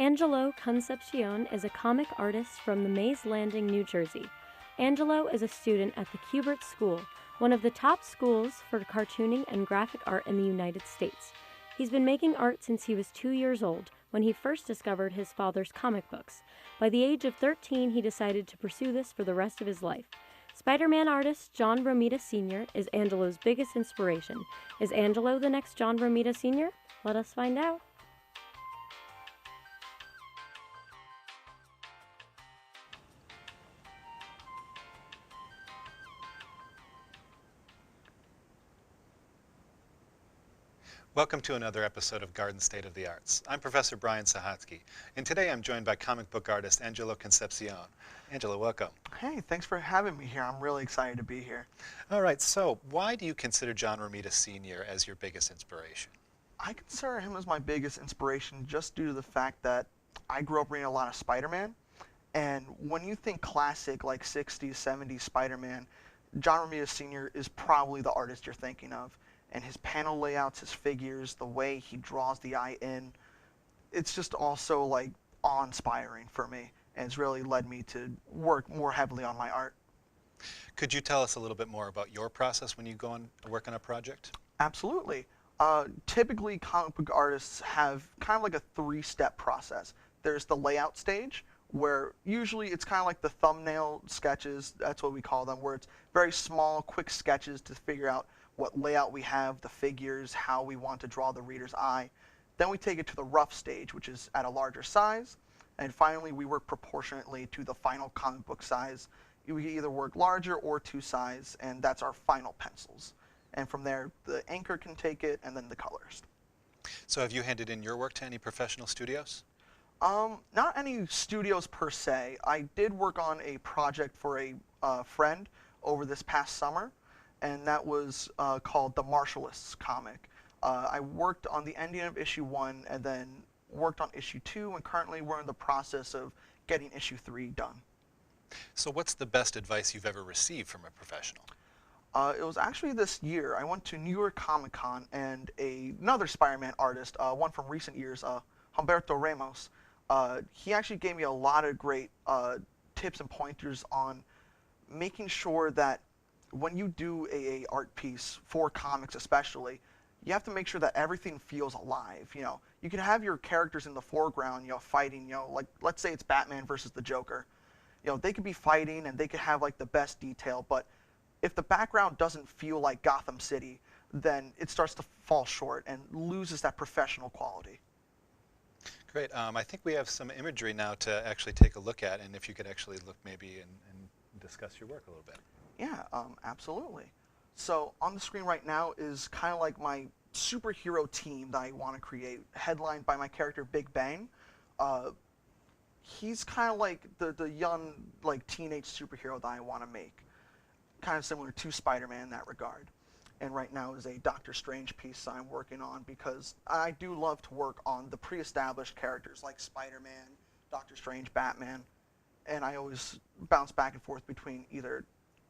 Angelo Concepcion is a comic artist from the Mays Landing, New Jersey. Angelo is a student at the Kubert School, one of the top schools for cartooning and graphic art in the United States. He's been making art since he was 2 years old, when he first discovered his father's comic books. By the age of 13, he decided to pursue this for the rest of his life. Spider-Man artist John Romita Sr. is Angelo's biggest inspiration. Is Angelo the next John Romita Sr.? Let us find out. Welcome to another episode of Garden State of the Arts. I'm Professor Brian Sahatsky, and today I'm joined by comic book artist Angelo Concepcion. Angelo, welcome. Hey, thanks for having me here. I'm really excited to be here. All right, so why do you consider John Romita Sr. as your biggest inspiration? I consider him as my biggest inspiration just due to the fact that I grew up reading a lot of Spider-Man, and when you think classic, like 60s, 70s Spider-Man, John Romita Sr. is probably the artist you're thinking of. And his panel layouts, his figures, the way he draws the eye in, it's just also like awe-inspiring for me, and it's really led me to work more heavily on my art. Could you tell us a little bit more about your process when you go on work on a project? Absolutely. Typically, comic book artists have kind of like a three-step process. There's the layout stage, where usually it's kind of like the thumbnail sketches, that's what we call them, where it's very small, quick sketches to figure out what layout we have, the figures, how we want to draw the reader's eye. Then we take it to the rough stage, which is at a larger size. And finally, we work proportionately to the final comic book size. We either work larger or to size, and that's our final pencils. And from there, the inker can take it, and then the colorist. So have you handed in your work to any professional studios? Not any studios per se. I did work on a project for a friend over this past summer, and that was called the Martialists comic. I worked on the ending of issue 1 and then worked on issue 2, and currently we're in the process of getting issue 3 done. So what's the best advice you've ever received from a professional? It was actually this year. I went to New York Comic Con, and another Spider-Man artist, one from recent years, Humberto Ramos, he actually gave me a lot of great tips and pointers on making sure that when you do a art piece for comics especially, you have to make sure that everything feels alive. You know, you can have your characters in the foreground, fighting, like let's say it's Batman versus the Joker. They could be fighting and they could have like the best detail, but if the background doesn't feel like Gotham City, then it starts to fall short and loses that professional quality. Great. I think we have some imagery now to actually take a look at, and if you could actually look maybe and discuss your work a little bit. Yeah, absolutely. So on the screen right now is kind of like my superhero team that I want to create, headlined by my character Big Bang. He's kind of like the young, like teenage superhero that I want to make, kind of similar to Spider-Man in that regard. And right now is a Doctor Strange piece that I'm working on because I do love to work on the pre-established characters like Spider-Man, Doctor Strange, Batman, and I always bounce back and forth between either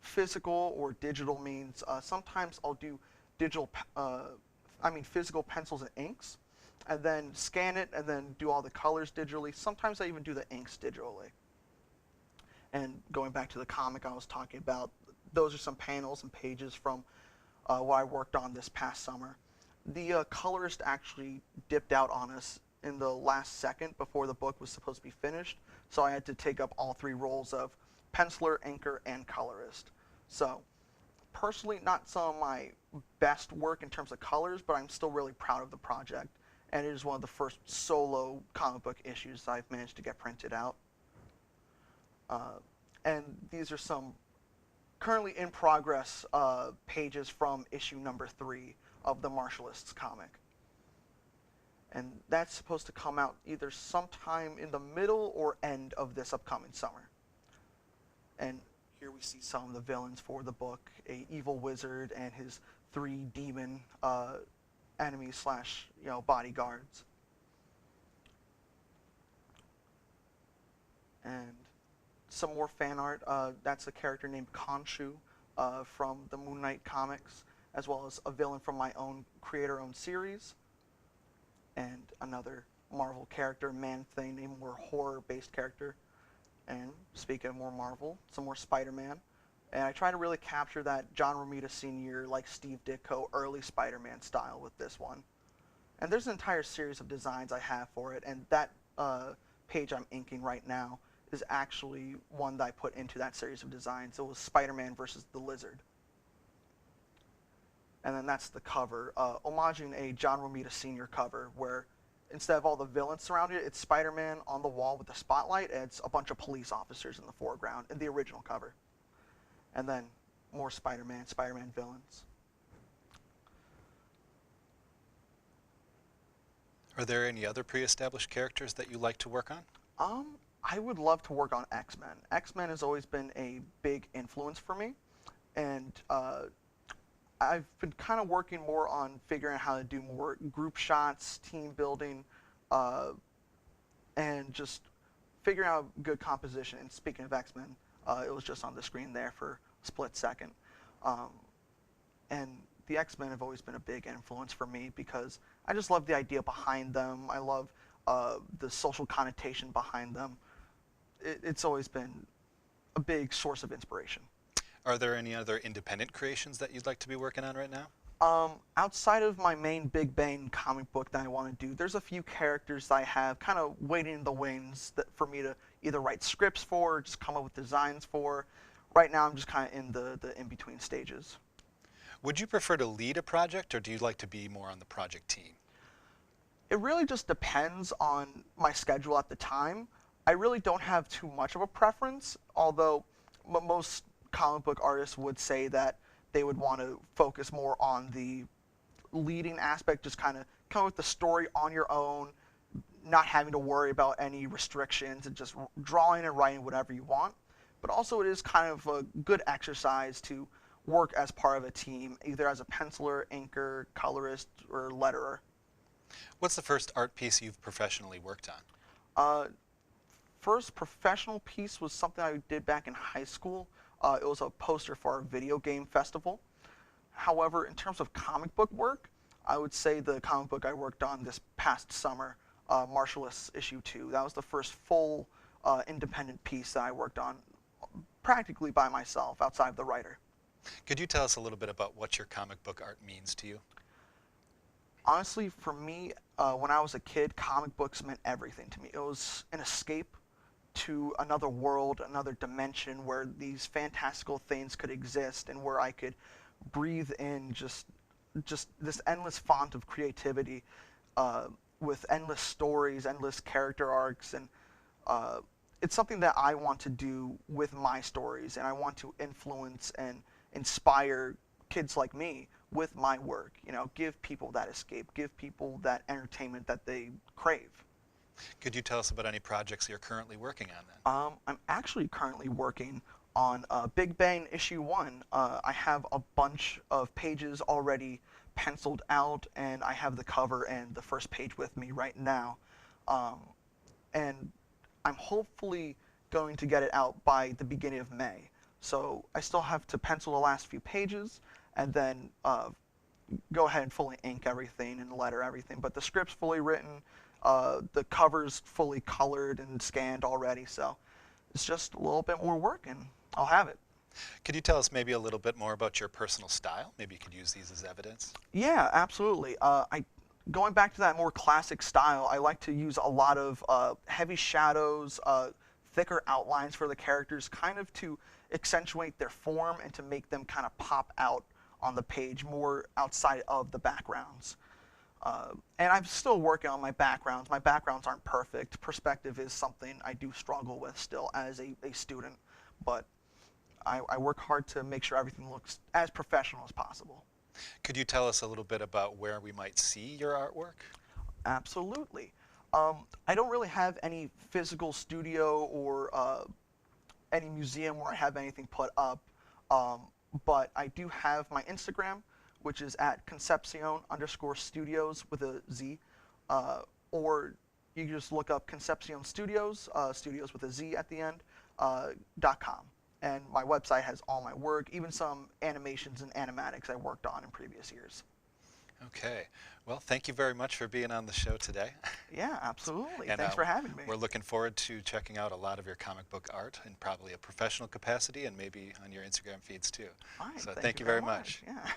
physical or digital means. Sometimes I'll do physical pencils and inks, and then scan it and then do all the colors digitally. Sometimes I even do the inks digitally. And going back to the comic I was talking about, those are some panels and pages from what I worked on this past summer. The colorist actually dipped out on us in the last second before the book was supposed to be finished, so I had to take up all 3 roles of penciler, inker, and colorist. So personally, not some of my best work in terms of colors, but I'm still really proud of the project, and it is one of the first solo comic book issues I've managed to get printed out. And these are some currently in progress pages from issue number 3 of the Martialists comic. And that's supposed to come out either sometime in the middle or end of this upcoming summer. And here we see some of the villains for the book, a evil wizard and his 3 demon enemies / bodyguards. And some more fan art. That's a character named Khonshu from the Moon Knight comics, as well as a villain from my own creator-owned series, and another Marvel character, Man-Thing, a more horror-based character. And speaking of more Marvel, some more Spider-Man. And I try to really capture that John Romita Sr., like Steve Ditko, early Spider-Man style with this one. And there's an entire series of designs I have for it, and that page I'm inking right now is actually one that I put into that series of designs. It was Spider-Man versus the Lizard. And then that's the cover, homaging a John Romita Sr. cover, where instead of all the villains surrounding it, it's Spider-Man on the wall with the spotlight, and it's a bunch of police officers in the foreground in the original cover. And then more Spider-Man villains. Are there any other pre-established characters that you like to work on? I would love to work on X-Men. X-Men has always been a big influence for me, and I've been kind of working more on figuring out how to do more group shots, team building, and just figuring out good composition. And speaking of X-Men, it was just on the screen there for a split second. And the X-Men have always been a big influence for me because I just love the idea behind them. I love the social connotation behind them. It's always been a big source of inspiration. Are there any other independent creations that you'd like to be working on right now? Outside of my main Big Bang comic book that I want to do, there's a few characters that I have kind of waiting in the wings for me to either write scripts for or just come up with designs for. Right now I'm just kind of in the in-between stages. Would you prefer to lead a project, or do you like to be more on the project team? It really just depends on my schedule at the time. I really don't have too much of a preference, although most comic book artists would say that they would want to focus more on the leading aspect, just kind of come up with the story on your own, not having to worry about any restrictions, and just drawing and writing whatever you want. But also it is kind of a good exercise to work as part of a team, either as a penciler, inker, colorist, or letterer. What's the first art piece you've professionally worked on? First professional piece was something I did back in high school. It was a poster for our video game festival. However, in terms of comic book work, I would say the comic book I worked on this past summer, Martialists issue 2. That was the first full independent piece that I worked on practically by myself, outside of the writer. Could you tell us a little bit about what your comic book art means to you? Honestly, for me, when I was a kid, comic books meant everything to me. It was an escape to another world, another dimension where these fantastical things could exist and where I could breathe in just this endless font of creativity with endless stories, endless character arcs, and it's something that I want to do with my stories, and I want to influence and inspire kids like me with my work. You know, give people that escape, give people that entertainment that they crave. Could you tell us about any projects you're currently working on then? I'm actually currently working on Big Bang issue 1. I have a bunch of pages already penciled out, and I have the cover and the first page with me right now. And I'm hopefully going to get it out by the beginning of May. So I still have to pencil the last few pages and then go ahead and fully ink everything and letter everything. But the script's fully written, the cover's fully colored and scanned already, so it's just a little bit more work and I'll have it. Could you tell us maybe a little bit more about your personal style? Maybe you could use these as evidence. Yeah, absolutely. Going back to that more classic style, I like to use a lot of heavy shadows, thicker outlines for the characters, kind of to accentuate their form and to make them kind of pop out on the page more outside of the backgrounds. And I'm still working on my backgrounds. My backgrounds aren't perfect. Perspective is something I do struggle with still as a student, but I work hard to make sure everything looks as professional as possible. Could you tell us a little bit about where we might see your artwork? Absolutely. I don't really have any physical studio or any museum where I have anything put up, but I do have my Instagram, which is at Concepcion_Studios with a Z, or you can just look up Concepcion Studios, studios with a Z at the end, .com. And my website has all my work, even some animations and animatics I worked on in previous years. Okay. Well, thank you very much for being on the show today. Yeah, absolutely. And Thanks for having me. we're looking forward to checking out a lot of your comic book art in probably a professional capacity and maybe on your Instagram feeds too. All right, So thank thank you you very very much. much. Yeah.